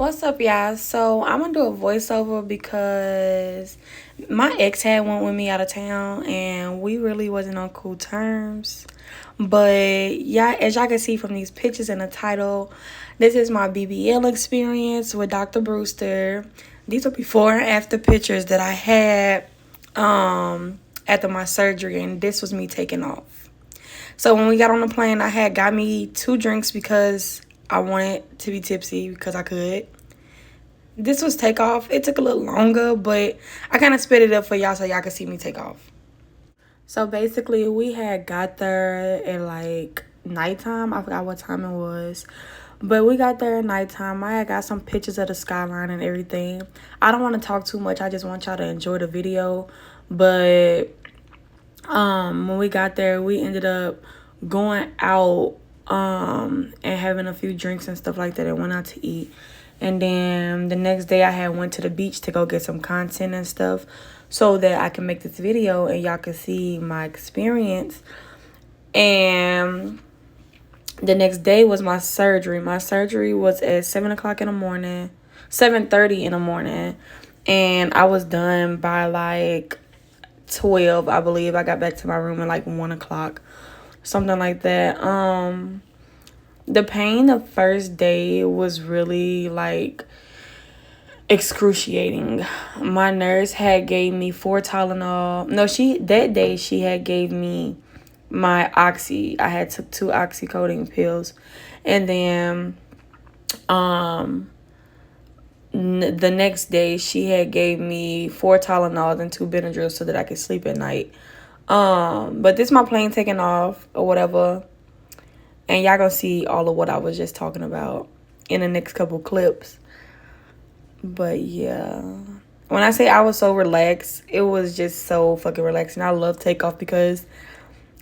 What's up, y'all? So I'm gonna do a voiceover because my ex had went with me out of town and we really wasn't on cool terms. But yeah, as y'all can see from these pictures and the title, this is my BBL experience with Dr. Brewster. These are before and after pictures that I had after my surgery, and this was me taking off. So when we got on the plane, I had got me 2 drinks because I wanted to be tipsy because I could. This was takeoff. It took a little longer, but I kind of sped it up for y'all so y'all could see me take off. So basically, we had got there at like nighttime. I forgot what time it was. But we got there at nighttime. I had got some pictures of the skyline and everything. I don't want to talk too much. I just want y'all to enjoy the video. But when we got there, we ended up going out and having a few drinks and stuff like that and went out to eat. And then the next day I had went to the beach to go get some content and stuff so that I can make this video and y'all can see my experience. And the next day was my surgery. My surgery was at 7 o'clock in the morning, 7:30 in the morning. And I was done by like 12, I believe. I got back to my room at like 1 o'clock, something like that. The pain the first day was really like excruciating. My nurse had gave me 4 Tylenol. No, that day she had gave me my oxy. I had took 2 oxycodone pills, and then the next day she had gave me 4 Tylenols and 2 Benadryl so that I could sleep at night. But this is my plane taking off or whatever. And y'all gonna see all of what I was just talking about in the next couple clips. But yeah. When I say I was so relaxed, it was just so fucking relaxing. I love takeoff because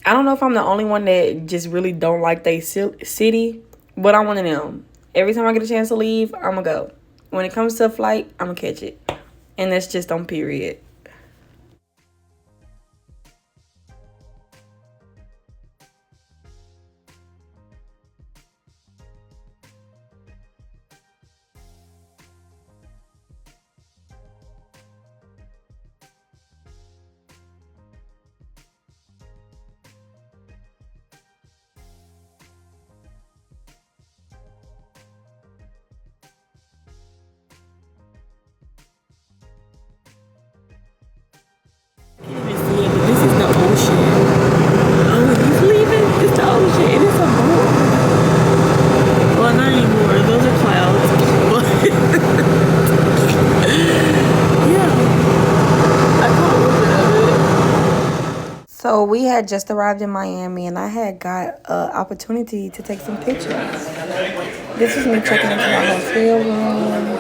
I don't know if I'm the only one that just really don't like they city. But I'm one of them. Every time I get a chance to leave, I'm gonna go. When it comes to a flight, I'm gonna catch it. And that's just on period. This is the ocean. Oh, he's leaving. It's the ocean. It is a boat. Well, not anymore. Those are clouds. Yeah. I caught a little bit of it. So we had just arrived in Miami, and I had got an opportunity to take some pictures. This is me checking into my hotel room.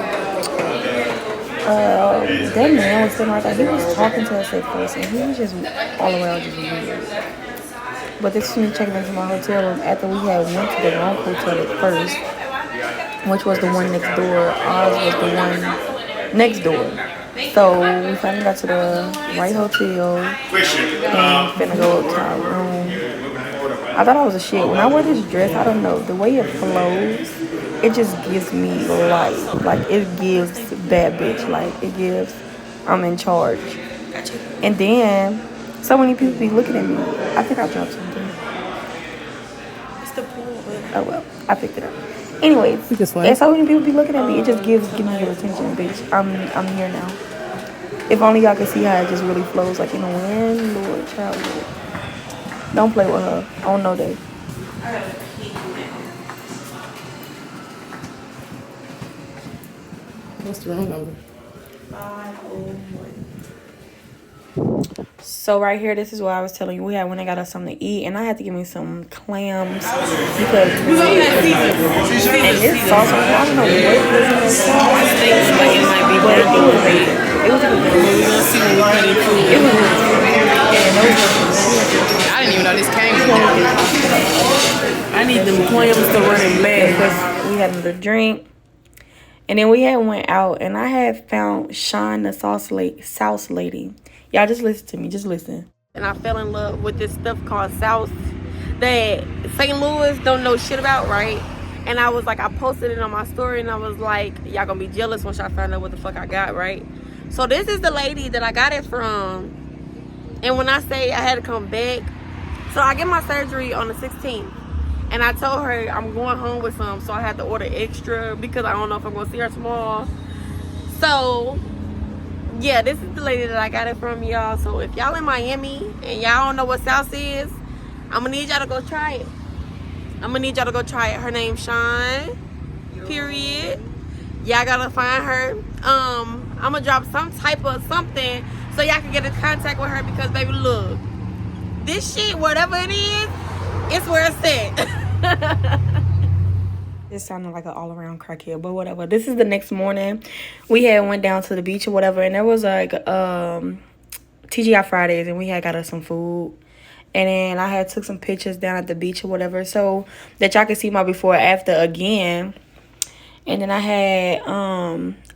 That man was sitting right there. He was talking to us at first, and he was just all around just weird. But this is me checking into my hotel room after we had went to the wrong hotel at first, which was the one next door. Ours was the one next door. So we finally got to the right hotel and finna go up to our room. I thought I was a shit. When I wear this dress, I don't know, the way it flows, it just gives me life. Like, it gives bad bitch. Like, it gives I'm in charge. And then so many people be looking at me. I think I dropped something. It's the pool. Oh well, I picked it up. Anyways, and so many people be looking at me. It just gives me your attention, bitch. I'm here now. If only y'all could see how it just really flows like in the wind. Lord, child, Lord. Don't play with her on no day. What's the wrong number? 501. So right here, this is what I was telling you. We had when I got us something to eat, and I had to give me some clams because and this sauce, I don't know what it is in this sauce. Like it might be But it was great. it was good. We're gonna see when we put it through. It was good. And those I didn't even know this came. I need them clams to run in back. we had another drink. And then we had went out, and I had found Sean, the sauce lady. Y'all just listen to me. Just listen. And I fell in love with this stuff called sauce that St. Louis don't know shit about, right? And I was like, I posted it on my story, and I was like, y'all gonna be jealous once y'all find out what the fuck I got, right? So this is the lady that I got it from. And when I say I had to come back, so I get my surgery on the 16th. And I told her I'm going home with some, so I had to order extra because I don't know if I'm gonna see her tomorrow. So yeah, this is the lady that I got it from, y'all. So if y'all in Miami and y'all don't know what South is, I'm gonna need y'all to go try it. Her name's Sean. Period. Y'all gotta find her. I'm gonna drop some type of something so y'all can get in contact with her, because baby, look, this shit, whatever it is, it's where it's at. It sounded like an all-around crackhead, but whatever. This is the next morning. We had went down to the beach or whatever, and there was like TGI Fridays, and we had got us some food. And then I had took some pictures down at the beach or whatever, so that y'all can see my before and after again. And then I had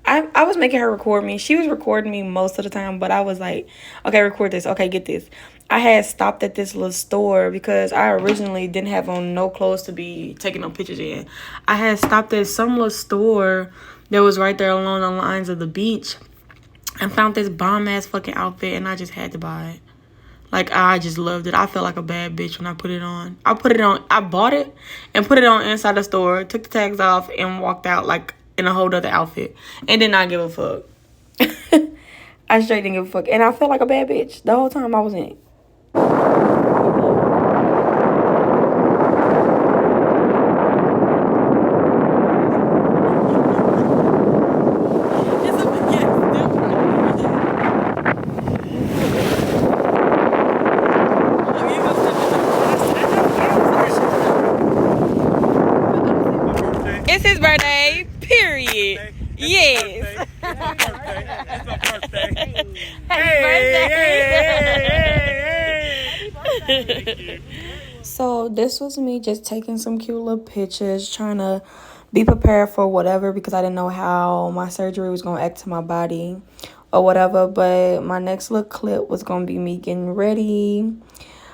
I was making her record me. She was recording me most of the time, but I was like, okay, record this. Okay, get this. I had stopped at this little store because I originally didn't have on no clothes to be taking no pictures in. I had stopped at some little store that was right there along the lines of the beach and found this bomb ass fucking outfit, and I just had to buy it. Like, I just loved it. I felt like a bad bitch when I put it on. I bought it and put it on inside the store, took the tags off, and walked out like in a whole other outfit. And did not give a fuck. I straight didn't give a fuck. And I felt like a bad bitch the whole time I was in it. It's his birthday, period. Yes. Happy birthday. It's my birthday. Happy birthday. Thank you. So this was me just taking some cute little pictures, trying to be prepared for whatever, because I didn't know how my surgery was going to act to my body or whatever. But my next little clip was going to be me getting ready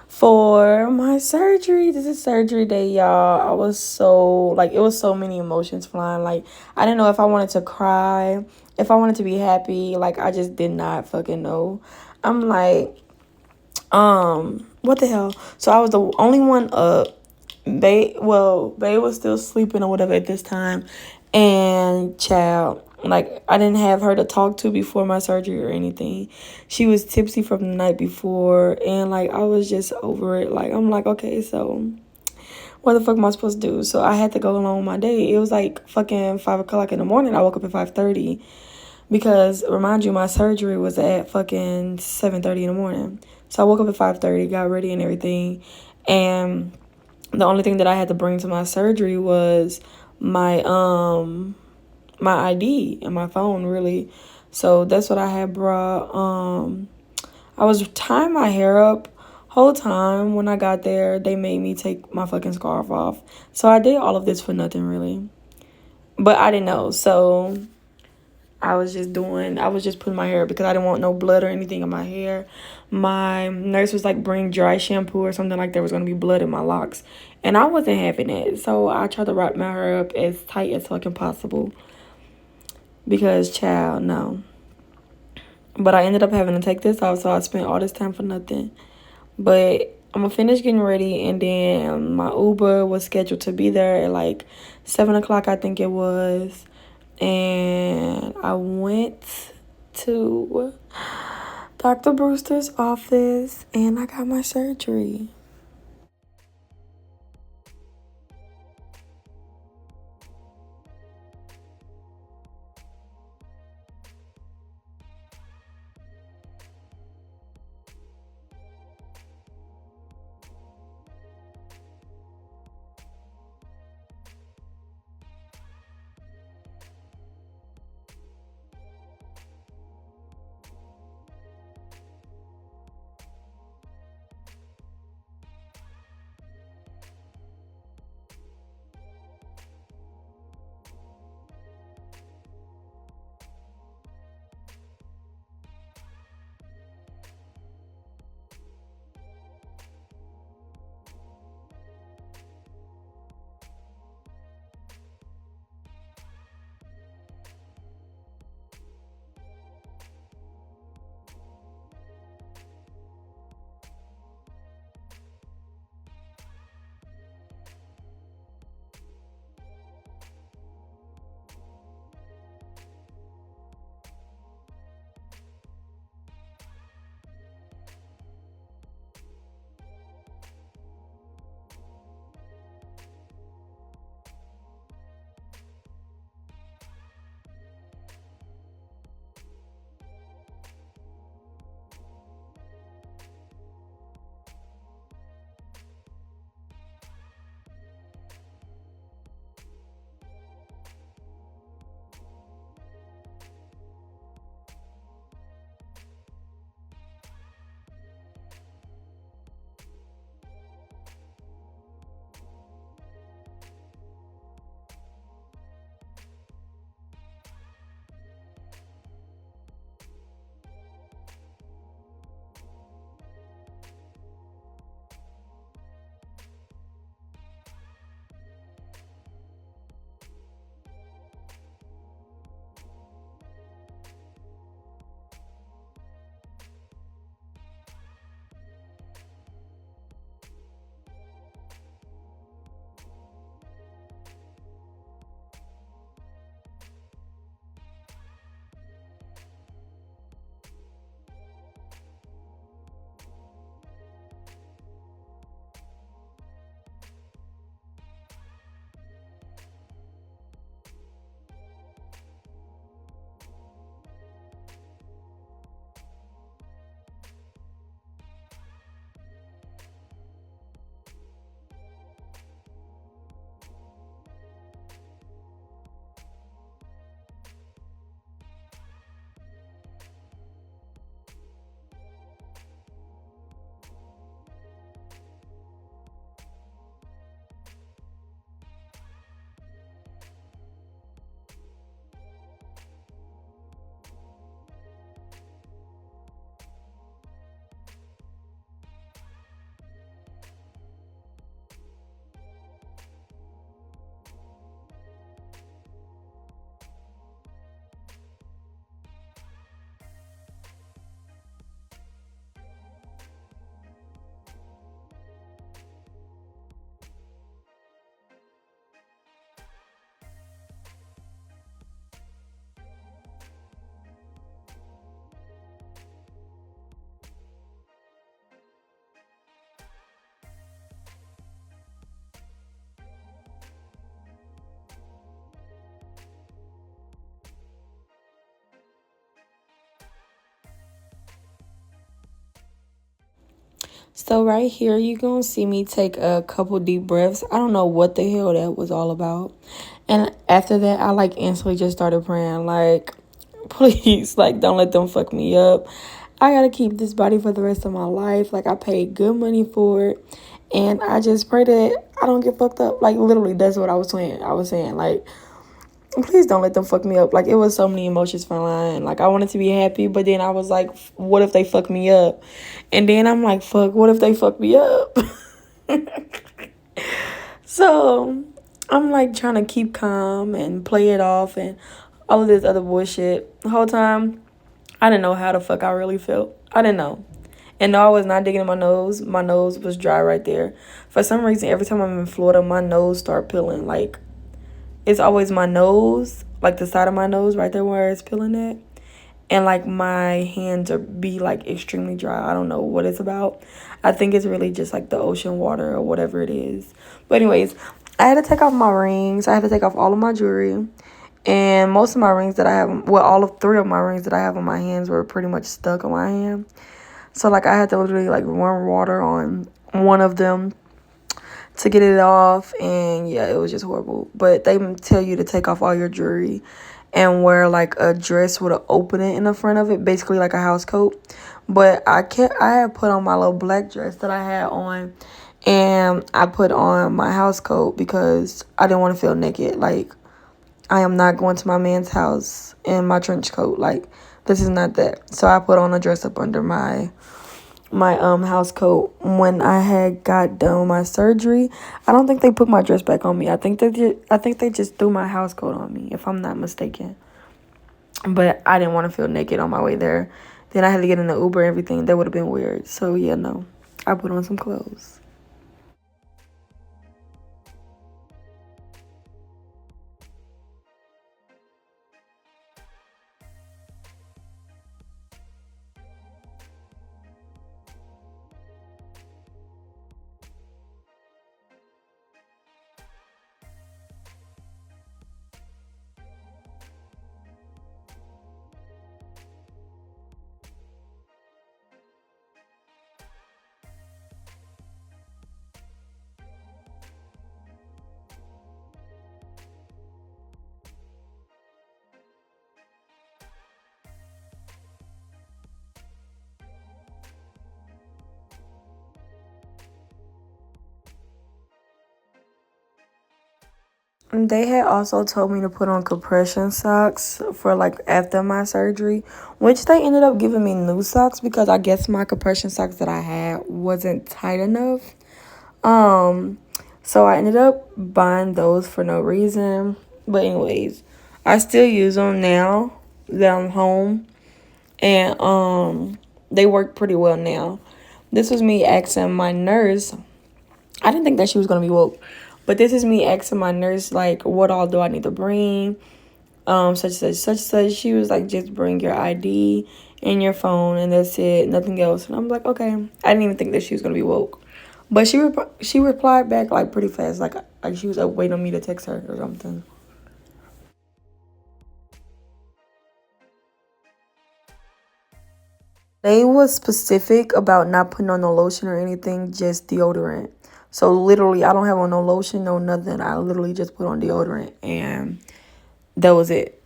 for my surgery. This is surgery day, y'all. I was so, like, it was so many emotions flying. Like, I didn't know if I wanted to cry, if I wanted to be happy. Like, I just did not fucking know. I'm like, what the hell? So I was the only one up. Bae was still sleeping or whatever at this time. And child, like, I didn't have her to talk to before my surgery or anything. She was tipsy from the night before, and like, I was just over it. Like, I'm like, okay, so what the fuck am I supposed to do? So I had to go along with my day. It was like fucking 5 o'clock in the morning. I woke up at 5:30 because, remind you, my surgery was at fucking 7:30 in the morning. So I woke up at 5:30, got ready and everything, and the only thing that I had to bring to my surgery was my my ID and my phone, really. So that's what I had brought. I was tying my hair up whole time. When I got there, they made me take my fucking scarf off. So I did all of this for nothing, really. But I didn't know. So I was just putting my hair up because I didn't want no blood or anything in my hair. My nurse was like, bring dry shampoo or something, like there was going to be blood in my locks. And I wasn't having it. So I tried to wrap my hair up as tight as fucking possible. Because, child, no. But I ended up having to take this off, so I spent all this time for nothing. But I'm going to finish getting ready, and then my Uber was scheduled to be there at like 7 o'clock, I think it was. And I went to Dr. Brewster's office, and I got my surgery. So right here, you're going to see me take a couple deep breaths. I don't know what the hell that was all about. And after that, I, like, instantly just started praying, like, please, like, don't let them fuck me up. I got to keep this body for the rest of my life. Like, I paid good money for it. And I just pray that I don't get fucked up. Like, literally, that's what I was saying. I was saying, like, please don't let them fuck me up. Like, it was so many emotions flying. Like, I wanted to be happy, but then I was like, what if they fuck me up? And then I'm like, fuck, what if they fuck me up? So I'm like trying to keep calm and play it off and all of this other bullshit. The whole time, I didn't know how the fuck I really felt. I didn't know. And no, I was not digging in my nose. My nose was dry right there. For some reason, every time I'm in Florida, my nose start peeling. Like, it's always my nose, like the side of my nose right there where it's peeling at. And like my hands are be like extremely dry. I don't know what it's about. I think it's really just like the ocean water or whatever it is. But anyways, I had to take off my rings. I had to take off all of my jewelry. And most of my rings that I have, well, all of 3 of my rings that I have on my hands were pretty much stuck on my hand. So like I had to literally like run water on one of them to get it off, and yeah, it was just horrible. But they tell you to take off all your jewelry and wear like a dress with an opening in the front of it, basically like a house coat. But I had put on my little black dress that I had on, and I put on my house coat because I didn't want to feel naked. Like, I am not going to my man's house in my trench coat. Like, this is not that. So I put on a dress up under my house coat. When I had got done with my surgery, I don't think they put my dress back on me. I think they just threw my house coat on me, if I'm not mistaken. But I didn't want to feel naked on my way there. Then I had to get in the Uber and everything. That would have been weird. So yeah, no. I put on some clothes. They had also told me to put on compression socks for like after my surgery, which they ended up giving me new socks because I guess my compression socks that I had wasn't tight enough. Um, so I ended up buying those for no reason. But anyways, I still use them now that I'm home, and they work pretty well now. This was me asking my nurse. I didn't think that she was gonna be woke. But this is me asking my nurse, like, what all do I need to bring? Such. She was like, just bring your ID and your phone, and that's it, nothing else. And I'm like, okay. I didn't even think that she was gonna be woke. But she replied back like pretty fast, like she was up waiting on me to text her or something. They was specific about not putting on no lotion or anything, just deodorant. So literally, I don't have on no lotion, no nothing. I literally just put on deodorant, and that was it.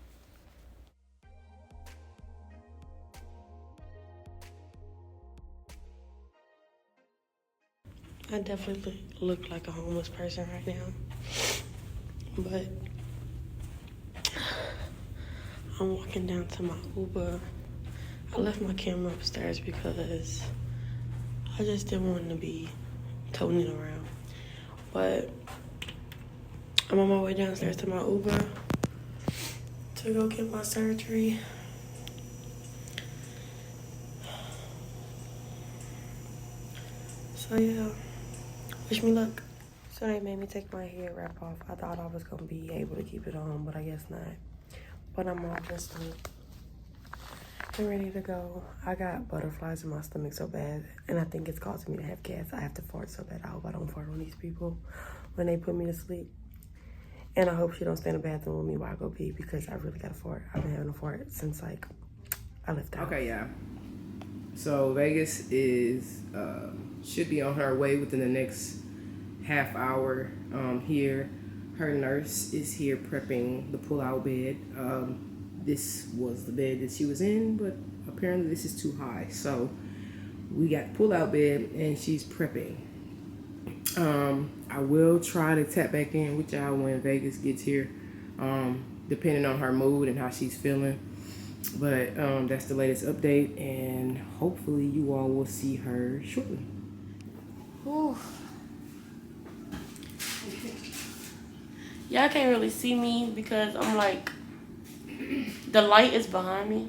I definitely look like a homeless person right now, but I'm walking down to my Uber. I left my camera upstairs because I just didn't want to be toting it around. But I'm on my way downstairs to my Uber to go get my surgery. So yeah, wish me luck. So they made me take my hair wrap off. I thought I was gonna be able to keep it on, but I guess not. But I'm all dressed up and ready to go. I got butterflies in my stomach so bad, and I think it's causing me to have gas. I have to fart so bad. I hope I don't fart on these people when they put me to sleep. And I hope she don't stay in the bathroom with me while I go pee, because I really gotta fart. I've been having a fart since like I left out. Okay, yeah. So Vegas is should be on her way within the next half hour here. Her nurse is here prepping the pull-out bed. This was the bed that she was in, but apparently this is too high. So we got the pull-out bed and she's prepping. I will try to tap back in with y'all when Vegas gets here, depending on her mood and how she's feeling. But that's the latest update, and hopefully you all will see her shortly. Whew. Y'all can't really see me because I'm like, the light is behind me.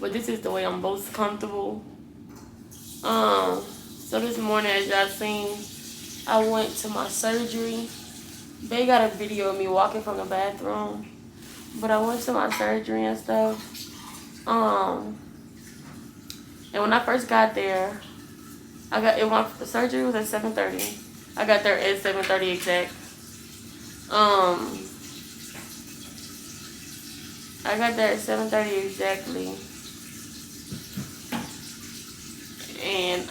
But this is the way I'm most comfortable. So this morning, as y'all seen, I went to my surgery. They got a video of me walking from the bathroom. But I went to my surgery and stuff. And when I first got there, the surgery was at 7:30. I got there at 7:30 exact. I got there at 7:30 exactly. And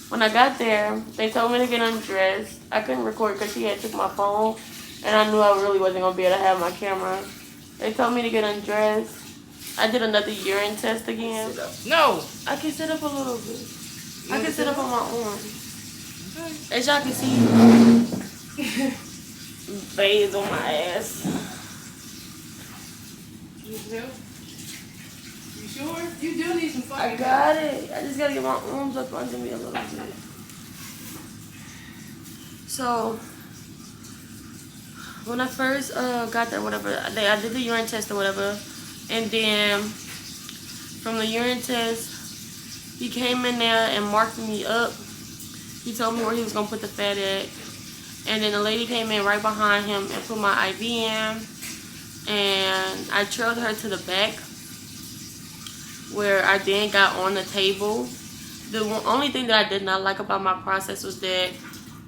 when I got there, they told me to get undressed. I couldn't record because she had took my phone, and I knew I really wasn't going to be able to have my camera. They told me to get undressed. I did another urine test again. No! I can sit up a little bit. I can sit up on my arm. As y'all can see, veins on my ass. You sure? You do need some fucking I got it. I just gotta get my arms up under me a little bit. So, when I first got there, whatever, I did the urine test or whatever, and then from the urine test, he came in there and marked me up. He told me where he was gonna put the fat at, and then the lady came in right behind him and put my IV in, and I trailed her to the back, where I then got on the table. The only thing that I did not like about my process was that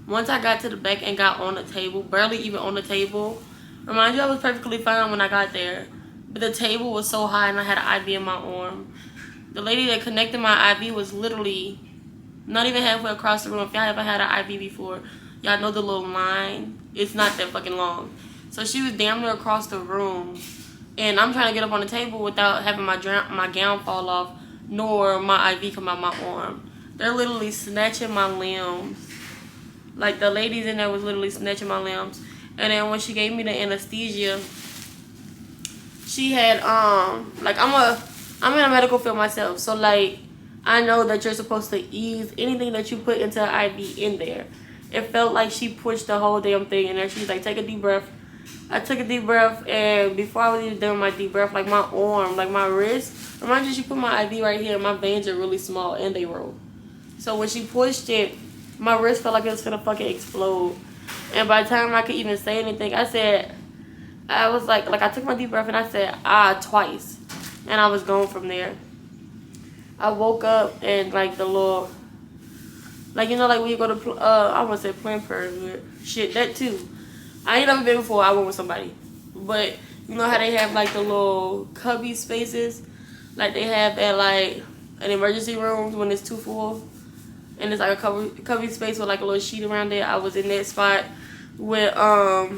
once I got to the back and got on the table, barely even on the table, remind you I was perfectly fine when I got there, but the table was so high and I had an IV in my arm. The lady that connected my IV was literally not even halfway across the room. If y'all ever had an IV before, y'all know the little line. It's not that fucking long. So she was damn near across the room. And I'm trying to get up on the table without having my gown fall off, nor my IV come out my arm. They're literally snatching my limbs. Like, the ladies in there was literally snatching my limbs. And then when she gave me the anesthesia, she had, like, I'm in a medical field myself. So, like, I know that you're supposed to ease anything that you put into an IV in there. It felt like she pushed the whole damn thing in there. She was like, take a deep breath. I took a deep breath, and before I was even done with my deep breath, like my arm, like my wrist, remind you she put my IV right here, and my veins are really small, and they roll. So when she pushed it, my wrist felt like it was gonna fucking explode. And by the time I could even say anything, I was like I took my deep breath, and I said, twice. And I was gone from there. I woke up, and like the little, like, you know, like when you go to, I want to say Planned Parenthood, shit, that too. I ain't never been before. I went with somebody. But you know how they have like the little cubby spaces? Like they have at like an emergency room when it's too full. And it's like a cubby space with like a little sheet around it. I was in that spot with I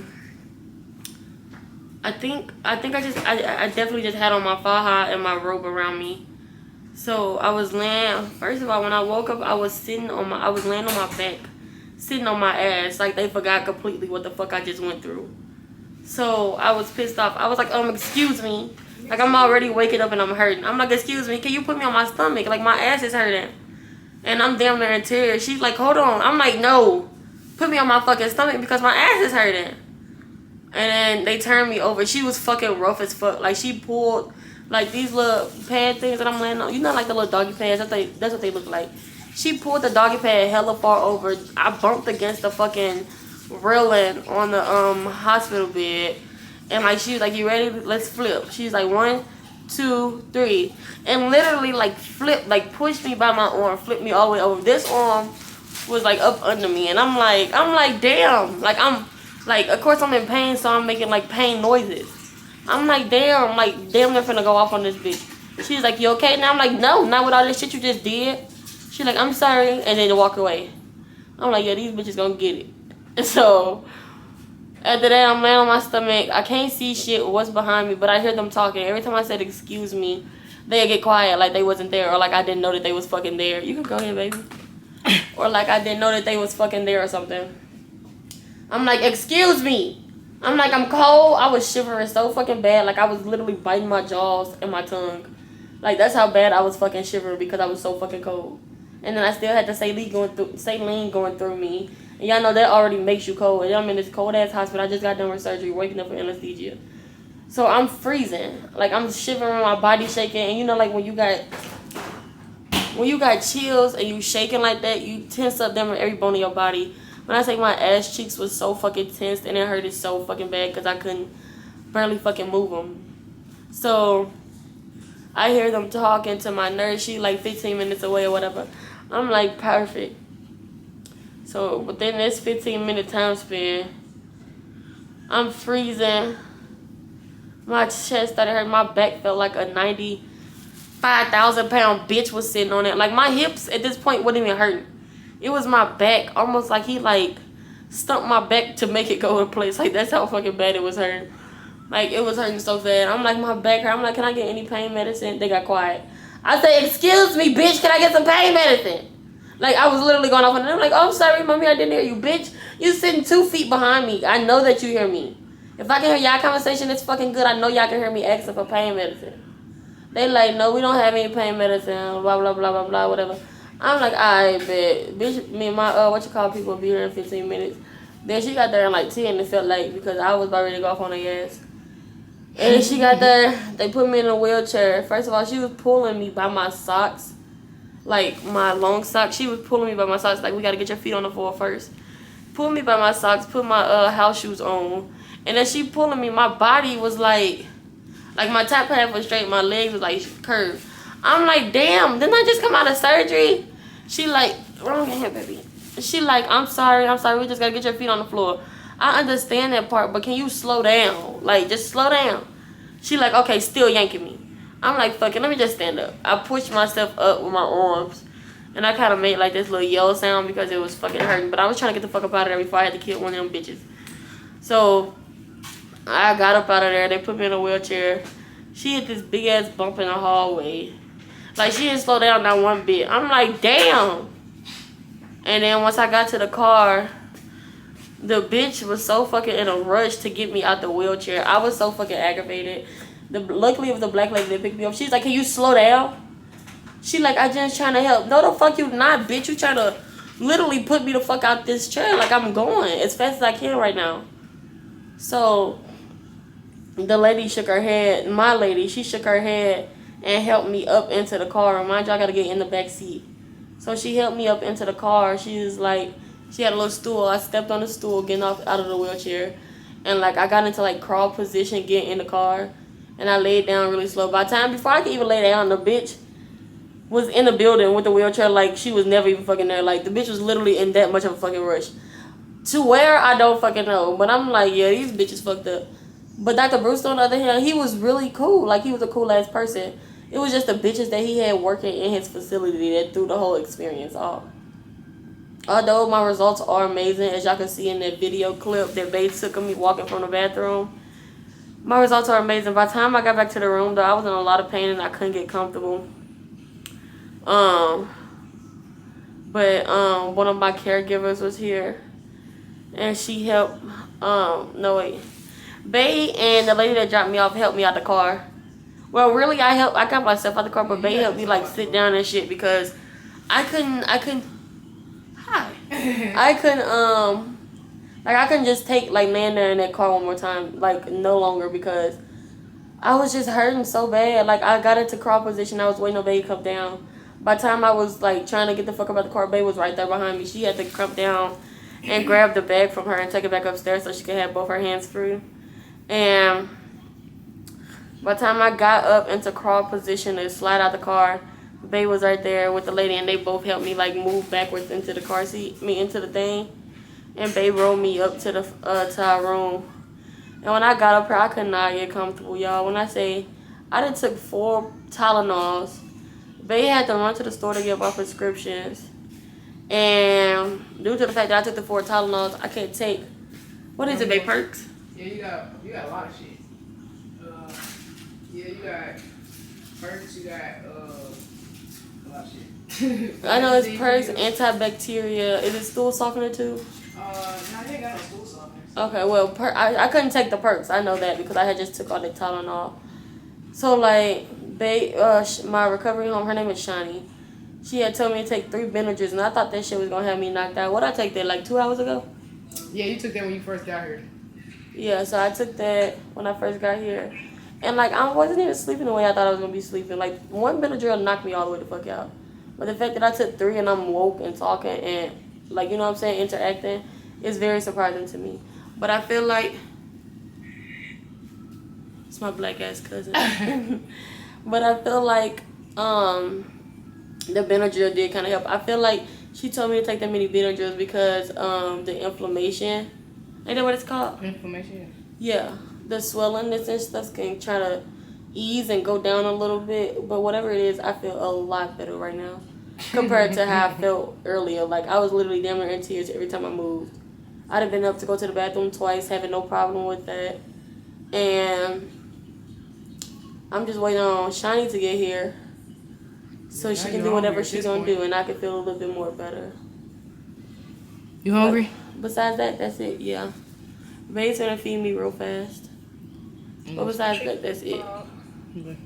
definitely just had on my faja and my robe around me. So I was laying, first of all, when I woke up, I was laying on my back, sitting on my ass, like they forgot completely what the fuck I just went through. So I was pissed off. I was like, excuse me. Like, I'm already waking up and I'm hurting. I'm like, excuse me, can you put me on my stomach? Like, my ass is hurting. And I'm damn near in tears. She's like, hold on. I'm like, no, put me on my fucking stomach because my ass is hurting. And then they turned me over. She was fucking rough as fuck. Like, she pulled, like, these little pad things that I'm laying on. You know, like the little doggy pads? That's what they look like. She pulled the doggy pad hella far over. I bumped against the fucking railing on the hospital bed. And, like, she was like, you ready? Let's flip. She's like, 1, 2, 3. And literally, like, flipped, like, pushed me by my arm, flipped me all the way over. This arm was, like, up under me. And I'm like, damn. Like, of course I'm in pain, so I'm making, like, pain noises. I'm like, damn, near finna go off on this bitch. She's like, you okay? Now I'm like, no, not with all this shit you just did. She's like, I'm sorry, and then walk away. I'm like, yeah, these bitches gonna get it. And so after that, I'm laying on my stomach. I can't see shit what's behind me, but I hear them talking. Every time I said excuse me, they get quiet like they wasn't there, or like I didn't know that they was fucking there. You can go ahead, baby. Or like I didn't know that they was fucking there or something. I'm like, excuse me. I'm like, I'm cold. I was shivering so fucking bad. Like I was literally biting my jaws and my tongue. Like that's how bad I was fucking shivering because I was so fucking cold. And then I still had to saline going through me. And y'all know that already makes you cold. And I'm in this cold ass hospital. I just got done with surgery, waking up with anesthesia. So I'm freezing. Like I'm shivering, my body shaking. And you know, like when you got chills and you shaking like that, you tense up them in every bone in your body. When I say my ass cheeks was so fucking tense and it hurted so fucking bad because I couldn't barely fucking move them. So I hear them talking to my nurse. She like 15 minutes away or whatever. I'm like, perfect. So within this 15-minute time span, I'm freezing. My chest started hurting. My back felt like a 95,000-pound bitch was sitting on it. Like my hips at this point wasn't even hurting. It was my back, almost like he like stumped my back to make it go in place. Like that's how fucking bad it was hurting. Like it was hurting so bad. I'm like, my back hurt. I'm like, can I get any pain medicine? They got quiet. I say, excuse me, bitch, can I get some pain medicine? Like I was literally going off on them. Like, oh, I'm sorry, mommy, I didn't hear you, bitch. You sitting 2 feet behind me. I know that you hear me. If I can hear y'all conversation, it's fucking good. I know y'all can hear me asking for pain medicine. They like, no, we don't have any pain medicine. Blah blah blah blah blah whatever. I'm like, alright, bet. Bitch, me and my people be here in 15 minutes. Then she got there in like 10 and it felt late because I was about ready to go off on her ass. And she got there, they put me in a wheelchair. First of all, she was pulling me by my socks. Like my long socks. She was pulling me by my socks. Like, we gotta get your feet on the floor first. Pulled me by my socks, put my house shoes on. And then she pulling me, my body was like my top half was straight, my legs was like curved. I'm like, damn, didn't I just come out of surgery? She like, wrong in here, baby. She like, I'm sorry, we just gotta get your feet on the floor. I understand that part, but can you slow down? Like, just slow down. She like, okay, still yanking me. I'm like, fuck it, let me just stand up. I pushed myself up with my arms. And I kind of made like this little yell sound because it was fucking hurting. But I was trying to get the fuck up out of there before I had to kill one of them bitches. So I got up out of there. They put me in a wheelchair. She hit this big ass bump in the hallway. Like, she didn't slow down not one bit. I'm like, damn. And then once I got to the car, the bitch was so fucking in a rush to get me out the wheelchair. I was so fucking aggravated. Luckily it was a black lady that picked me up. She's like, can you slow down? She like, I just trying to help. No, the fuck you not, bitch. You trying to literally put me the fuck out this chair. Like, I'm going as fast as I can right now. So the lady shook her head. My lady, she shook her head and helped me up into the car. Mind you, I gotta get in the back seat. So she helped me up into the car. She was like, she had a little stool. I stepped on the stool, getting out of the wheelchair. And like, I got into like crawl position, getting in the car. And I laid down really slow. By the time, before I could even lay down, the bitch was in the building with the wheelchair. Like, she was never even fucking there. Like, the bitch was literally in that much of a fucking rush. To where, I don't fucking know. But I'm like, yeah, these bitches fucked up. But Dr. Brewster, on the other hand, he was really cool. Like, he was a cool ass person. It was just the bitches that he had working in his facility that threw the whole experience off. Although my results are amazing, as y'all can see in that video clip that Babe took of me walking from the bathroom. My results are amazing. By the time I got back to the room, though, I was in a lot of pain and I couldn't get comfortable. But one of my caregivers was here, and she helped. Bae and the lady that dropped me off helped me out the car. Well, really, I got myself out the car, but Bae helped me like sit down and shit because I couldn't just take like laying there in that car one more time, like no longer, because I was just hurting so bad. Like, I got into crawl position. I was waiting on Bae to come down. By the time I was like trying to get the fuck up out the car, Bae was right there behind me. She had to come down and grab the bag from her and take it back upstairs so she could have both her hands free. And by the time I got up into crawl position and slide out the car, Bae was right there with the lady, and they both helped me like move backwards into the car seat, into the thing. And Bae rolled me up to the to our room. And when I got up here, I could not get comfortable, y'all. When I say I done took 4 Tylenols. They had to run to the store to get my prescriptions. And due to the fact that I took the 4 Tylenols, I can't take, what is it, babe, perks? Yeah, you got a lot of shit. Yeah, you got perks, you got a lot of shit. I know it's perks, antibacteria. Is it stool softener too? No, I ain't got no stool softener. Okay, well, I couldn't take the perks. I know that because I had just took all the Tylenol. So, like, my recovery home, her name is Shani. She had told me to take 3 Benadryls, and I thought that shit was going to have me knocked out. What I take that, like, 2 hours ago? Yeah, you took that when you first got here. Yeah, so I took that when I first got here. And, like, I wasn't even sleeping the way I thought I was going to be sleeping. Like, 1 Benadryl knocked me all the way the fuck out. But the fact that I took 3 and I'm woke and talking and, like, you know what I'm saying, interacting, is very surprising to me. But I feel like it's my black ass cousin. But I feel like the Benadryl did kind of help. I feel like she told me to take that many Benadryls because the inflammation. Ain't that what it's called? Inflammation. Yeah, the swellingness and stuff can try to ease and go down a little bit. But whatever it is, I feel a lot better right now compared to how I felt earlier. Like I was literally damn near in tears every time I moved. I'd have been up to go to the bathroom twice, having no problem with that. And I'm just waiting on Shani to get here so she can do whatever she's going to do and I can feel a little bit more better. You hungry? But besides that, that's it, yeah. Babe's going to feed me real fast. But besides that, that's it. Okay.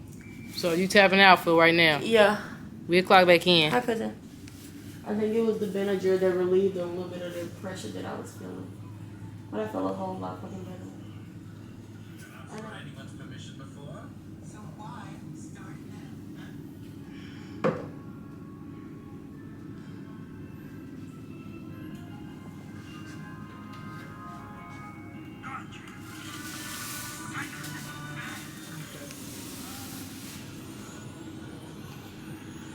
So you tapping out for right now? Yeah. We'll clock back in. Hi, cousin. I think it was the Benadryl that relieved a little bit of the pressure that I was feeling. But I felt a whole lot fucking better. Anyone's permission before? So why start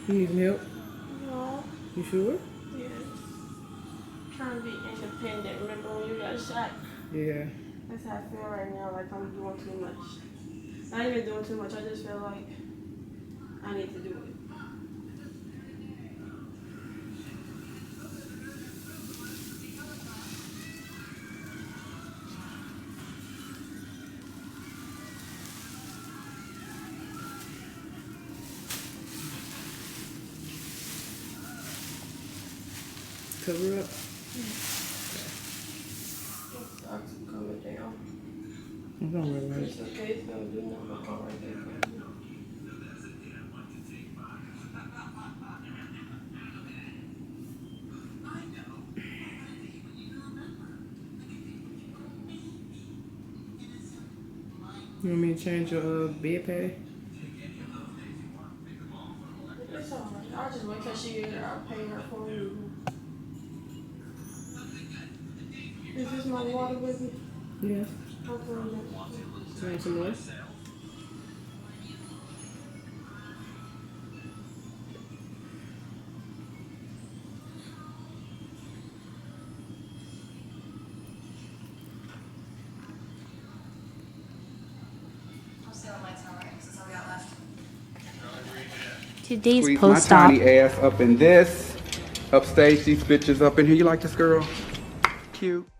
You need some help? No. You sure? Yes. Trying to be independent. Remember when you got shot? Yeah. That's how I feel right now. Like I'm doing too much. Not even doing too much. I just feel like I need to do it. Cover up. It's coming down. Don't worry about it. It's okay. It's gonna do nothing but come right there. You want me to change your bed patty? It's alright. I'll just wait till she gets here. I'll pay her for you. Is this my water with me? Yeah. I'll throw it. Turn some more. Today's Squeeze my post-op. tiny ass up in this. Upstage these bitches up in here. You like this girl? Cute.